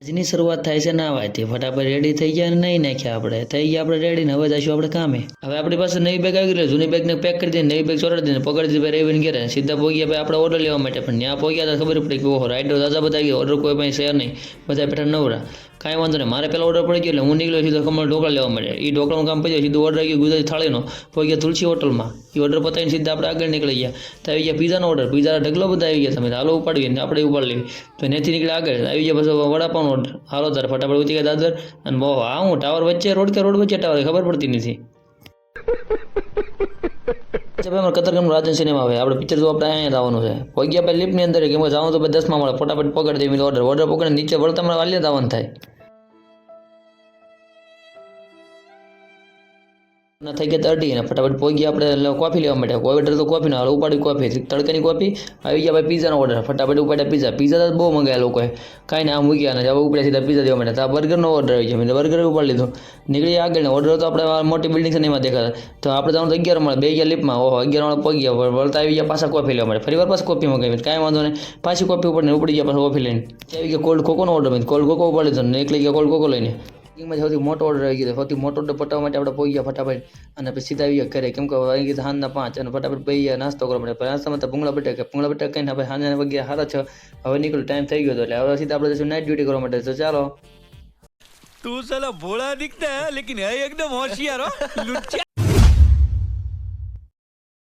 આજની શરૂઆત થાય છે નાહવાથી. ફટાફટ રેડી થઈ ગયા અને નહીં નાખ્યા આપણે. થઈ ગયા આપણે રેડી ને હવે જઈશું આપણે કામે. હવે આપણી પાસે નવી બેગ આવી ગઈ, જૂની બેગને પેક કરી દઈને નવી બેગ ચોરાડી દઈને પકડી દીધી રહીને ઘેરે સીધા પહોંચ્યા. ભાઈ આપણે ઓર્ડર લેવા માટે પણ ત્યાં પહોંચ્યા તો ખબર પડી કે ઓહો રાઈડર દાદા બધા ગયા, ઓર્ડર કોઈ પાસે શેર નહીં, બધા બેઠા નવરા. કાંઈ વાંધો નહીં, મારે પહેલાં ઓર્ડર પડી ગયો એટલે હું નીકળ્યો સીધો ખમણ ઢોકળા લેવા માટે. એ ઢોકળાનું કામ પછી સીધું ઓર્ડર આવી ગયો ગુજરાતી થાળીનો. પહોંચ્યા તુલસી હોટલમાં. એ ઓર્ડર પતાવીને સીધા આપણે આગળ નીકળી ગયા. તો આવી ગયા પીઝાનો ઓર્ડર, પીઝાના ઢગલો બધા આવી ગયા. તમે હાલો ઉપાડીએ ને આપણે ઉપાડ લેવી. તો ત્યાંથી નીકળે આગળ આવી ગયા પછી વડાપાવનો ઓર્ડર. હાલો તારે ફટાફટ ઉતરી ગયા દાદર અને બહુ હા હું ટાવર વચ્ચે રોડ કે રોડ વચ્ચે ટાવર ખબર પડતી નથી. અમારે કતરગામનું રાજન સિનેમા આવે આપણે પિક્ચર તો આપણે અહીંયા જવાનું છે. પહોંચ્યા પછી લિફ્ટની અંદર કેમ કે જવાનું તો 10માં મળે. ફટાફટ પકડી દેવી ઓર્ડર પકડીને નીચે વળતા મળે વાલીએ જવાનું થાય. થઈ ગયા 30 અને ફટાફટ પહોંચ્યા આપણે કોફી લેવા માટે. ઓર્ડર તો કોફીનો હાલ ઉપાડી કોફી તડકાની કોફી આવી ગયા. ભાઈ પીઝાનો ઓર્ડર ફટાફટ ઉપાડ્યા. પીઝા તો બહુ મંગાયા લોકોએ, કાંઈ ના મૂક્યા ને હવે ઉપડ્યા સીધા પીઝા દેવા માટે. તો આ બર્ગરનો ઓર્ડર આવી ગયો, મેં બર્ગર ઉપાડી લીધો. નીકળી આગળ ને ઓર્ડર તો આપણે મોટી બિલ્ડિંગ છે એમાં દેખાતા. તો આપણે જવાનું તો 11 મળે, 2 ગયા લિફ્ટમાં. ઓહો 11 વાળા પહોંચ્યા, વળતા આવી ગયા પાછા કોફી લેવા માટે. ફરી વાર પાછી કોફી મંગાવી, કાંઈ વાંધો નહીં, પાછી કોફી ઉપડી ગયા પાછા કોફી લઈને. આવી ગયા કોલ્ડ કોકોનો ઓર્ડર, કોલ્ડ કોકો ઉપાડી લીધો. નીકળી ગયા કોલ્ડ કોકો લઈને. માં સૌથી મોટો ઓર્ડર આવી ગયો. સૌથી મોટો ઓર્ડર પટાવવા માટે આપણે પહોંચ્યા ફટાફટ અને પછી સીધા આવી ગયા ઘરે. કેમ કે આવી ગયા સાંજના 5 અને ફટાફટ પહી ગયા નાસ્તો કરવા માટે. નાસ્તામાં તો ભૂંગળા બટાકા કહીને આપણે સાંજના વાગ્યા 6:30 હવે નીકળ્યું, ટાઈમ થઈ ગયો હતો. એટલે હવે સીધા આપણે જઈશું નાઇટ ડ્યુટી કરવા માટે. તો ચાલો. तू साला भोला दिखता है लेकिन है एकदम होशियार हो लुच्चा।